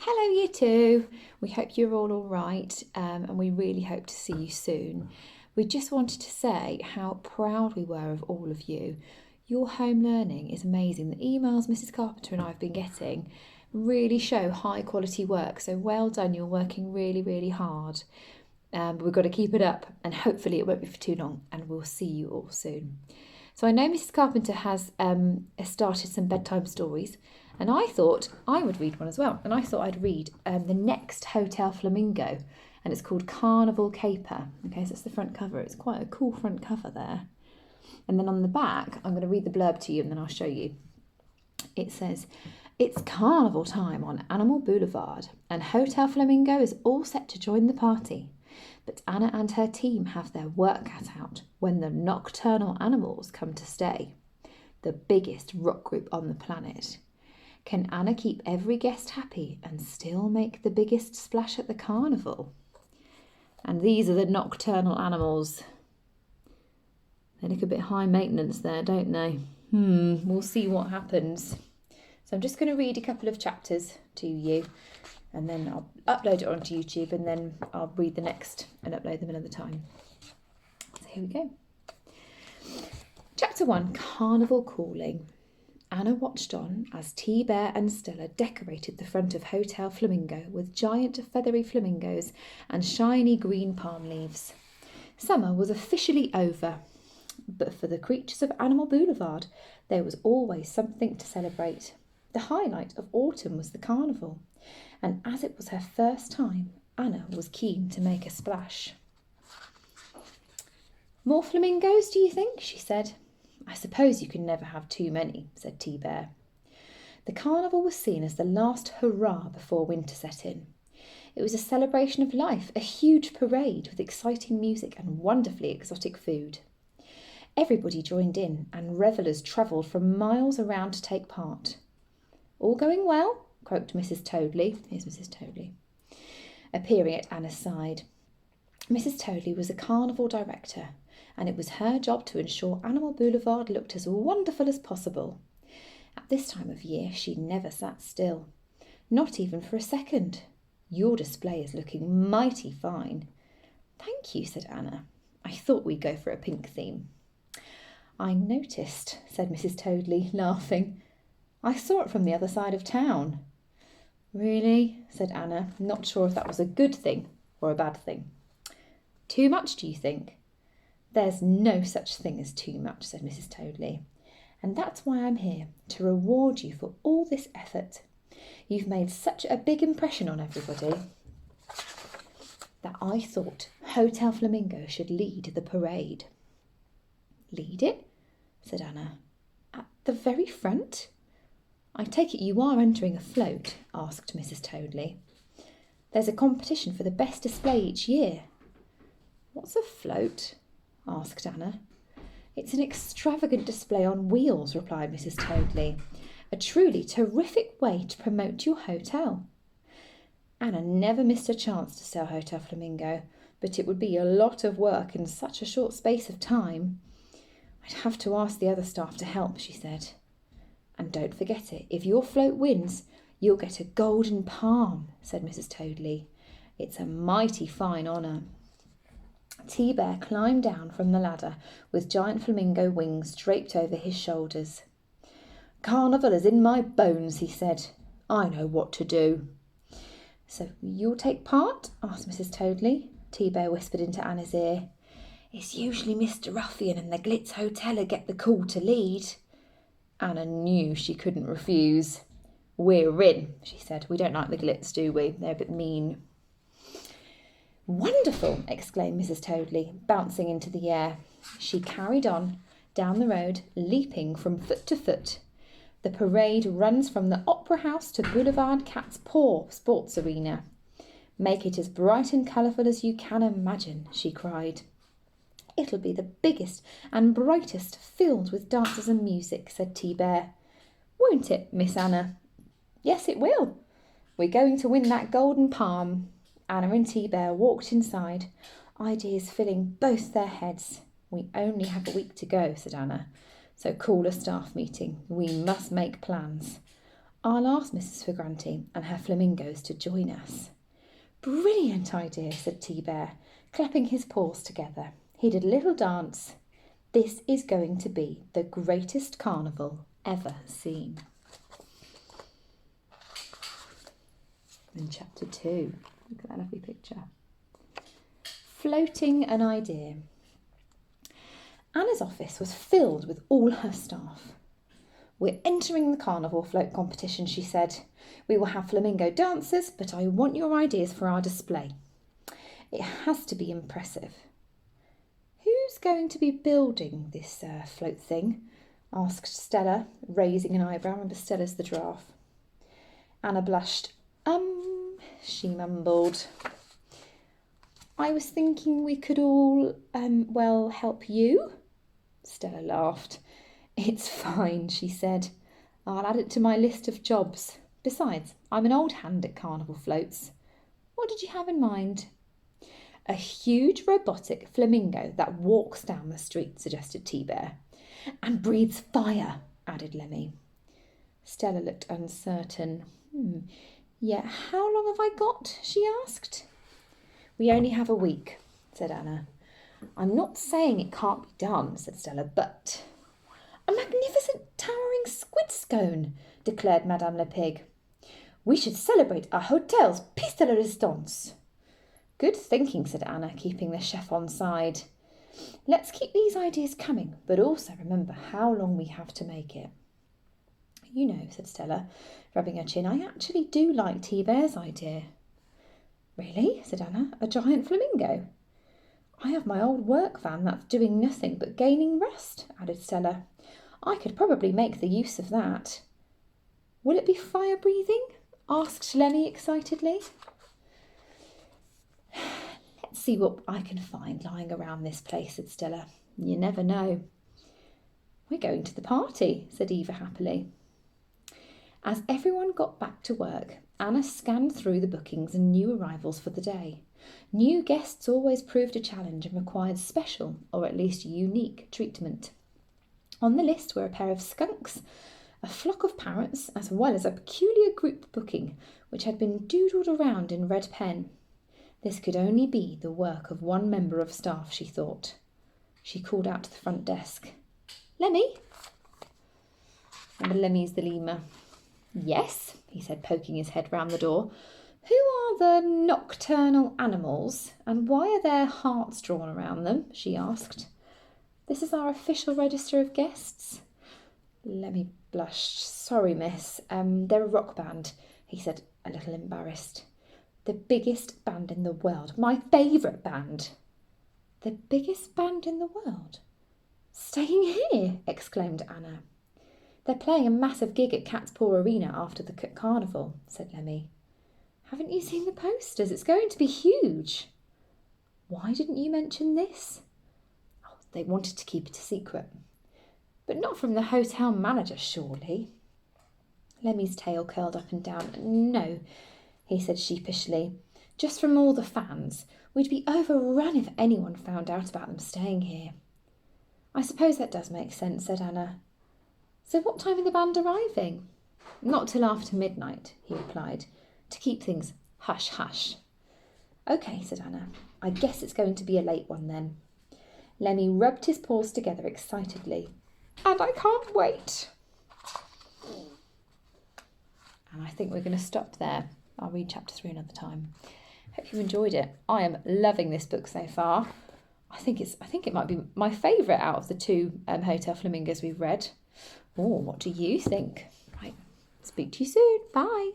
Hello, you two. We hope you're all right, and we really hope to see you soon. We just wanted to say how proud we were of all of you. Your home learning is amazing. The emails Mrs. Carpenter and I have been getting really show high quality work, so well done. You're working really, really hard. But we've got to keep it up, and hopefully it won't be for too long, and we'll see you all soon. So I know Mrs. Carpenter has started some bedtime stories, and I thought I would read one as well. And I thought I'd read the next Hotel Flamingo, and it's called Carnival Caper. Okay, so that's the front cover. It's quite a cool front cover there. And then on the back, I'm going to read the blurb to you, and then I'll show you. It says, "It's carnival time on Animal Boulevard, and Hotel Flamingo is all set to join the party. But Anna and her team have their work cut out when the nocturnal animals come to stay. The biggest rock group on the planet. Can Anna keep every guest happy and still make the biggest splash at the carnival?" And these are the nocturnal animals. They look a bit high maintenance there, don't they? We'll see what happens. So I'm just going to read a couple of chapters to you, and then I'll upload it onto YouTube, and then I'll read the next and upload them another time. So here we go. Chapter 1, Carnival Calling. Anna watched on as T-Bear and Stella decorated the front of Hotel Flamingo with giant feathery flamingos and shiny green palm leaves. Summer was officially over, but for the creatures of Animal Boulevard, there was always something to celebrate. The highlight of autumn was the carnival, and as it was her first time, Anna was keen to make a splash. "More flamingos, do you think?" she said. "I suppose you can never have too many," said T-Bear. The carnival was seen as the last hurrah before winter set in. It was a celebration of life, a huge parade with exciting music and wonderfully exotic food. Everybody joined in, and revellers travelled from miles around to take part. "All going well?" croaked Mrs. Toadley. Here's Mrs. Toadley, appearing at Anna's side. Mrs. Toadley was a carnival director, and it was her job to ensure Animal Boulevard looked as wonderful as possible. At this time of year, she never sat still, not even for a second. "Your display is looking mighty fine." "Thank you," said Anna. "I thought we'd go for a pink theme." "I noticed," said Mrs. Toadley, laughing. "I saw it from the other side of town." "Really?" said Anna, not sure if that was a good thing or a bad thing. "Too much, do you think?" "There's no such thing as too much," said Mrs. Toadley. "And that's why I'm here, to reward you for all this effort. You've made such a big impression on everybody that I thought Hotel Flamingo should lead the parade." "Lead it?" said Anna. "At the very front?" "I take it you are entering a float?" asked Mrs. Toadley. "There's a competition for the best display each year." "What's a float?" asked Anna. "It's an extravagant display on wheels," replied Mrs. Toadley. "A truly terrific way to promote your hotel." Anna never missed a chance to sell Hotel Flamingo, but it would be a lot of work in such a short space of time. "I'd have to ask the other staff to help," she said. "And don't forget it, if your float wins, you'll get a golden palm," said Mrs. Toadley. "It's a mighty fine honour." T-Bear climbed down from the ladder with giant flamingo wings draped over his shoulders. "Carnival is in my bones," he said. "I know what to do." "So you'll take part?" asked Mrs. Toadley. T-Bear whispered into Anna's ear. "It's usually Mr. Ruffian and the Glitz Hotel who get the call to lead." Anna knew she couldn't refuse. "We're in," she said. "We don't like the Glitz, do we? They're a bit mean." "Wonderful!" exclaimed Mrs. Toadley, bouncing into the air. She carried on down the road, leaping from foot to foot. "The parade runs from the Opera House to Boulevard Cat's Paw Sports Arena. Make it as bright and colourful as you can imagine," she cried. "It'll be the biggest and brightest, filled with dancers and music," said T-Bear. "Won't it, Miss Anna?" "Yes, it will. We're going to win that golden palm." Anna and T-Bear walked inside, ideas filling both their heads. "We only have a week to go," said Anna. "So call a staff meeting. We must make plans." I'll ask Mrs. Figranti and her flamingos to join us. Brilliant idea, said T-Bear, clapping his paws together. He did a little dance. This is going to be the greatest carnival ever seen. In chapter 2, look at that lovely picture. Floating an idea. Anna's office was filled with all her staff. We're entering the carnival float competition, she said. We will have flamingo dancers, but I want your ideas for our display. It has to be impressive. Who's going to be building this float thing? Asked Stella, raising an eyebrow. Remember, Stella's the giraffe. Anna blushed. She mumbled. I was thinking we could all, help you. Stella laughed. It's fine, she said. I'll add it to my list of jobs. Besides, I'm an old hand at carnival floats. What did you have in mind? A huge robotic flamingo that walks down the street, suggested T-Bear. And breathes fire, added Lemmy. Stella looked uncertain. Yeah, how long have I got? She asked. We only have a week, said Anna. I'm not saying it can't be done, said Stella, but... A magnificent towering squid scone, declared Madame Le Pig. We should celebrate our hotel's piece de la resistance. Good thinking, said Anna, keeping the chef on side. Let's keep these ideas coming, but also remember how long we have to make it. You know, said Stella, rubbing her chin, I actually do like T-Bear's idea. Really? Said Anna. A giant flamingo? I have my old work van that's doing nothing but gaining rust, added Stella. I could probably make the use of that. Will it be fire-breathing? Asked Lemmy excitedly. Let's see what I can find lying around this place, said Stella. You never know. We're going to the party, said Eva happily. As everyone got back to work, Anna scanned through the bookings and new arrivals for the day. New guests always proved a challenge and required special, or at least unique, treatment. On the list were a pair of skunks, a flock of parrots, as well as a peculiar group booking, which had been doodled around in red pen. This could only be the work of one member of staff, she thought. She called out to the front desk. Lemmy? And Lemmy's the lemur. Yes, he said, poking his head round the door. Who are the nocturnal animals, and why are there hearts drawn around them? She asked. This is our official register of guests. Lemmy blushed. Sorry, miss. They're a rock band, he said, a little embarrassed. The biggest band in the world. My favourite band. The biggest band in the world? Staying here? Exclaimed Anna. They're playing a massive gig at Cat's Paw Arena after the carnival, said Lemmy. Haven't you seen the posters? It's going to be huge. Why didn't you mention this? Oh, they wanted to keep it a secret. But not from the hotel manager, surely. Lemmy's tail curled up and down. No, he said sheepishly. Just from all the fans. We'd be overrun if anyone found out about them staying here. I suppose that does make sense, said Anna. So what time are the band arriving? Not till after midnight, he replied, to keep things hush-hush. OK, said Anna. I guess it's going to be a late one then. Lemmy rubbed his paws together excitedly. And I can't wait. And I think we're going to stop there. I'll read chapter 3 another time. Hope you enjoyed it. I am loving this book so far. I think it might be my favourite out of the two Hotel Flamingos we've read. Oh, what do you think? Right, speak to you soon. Bye.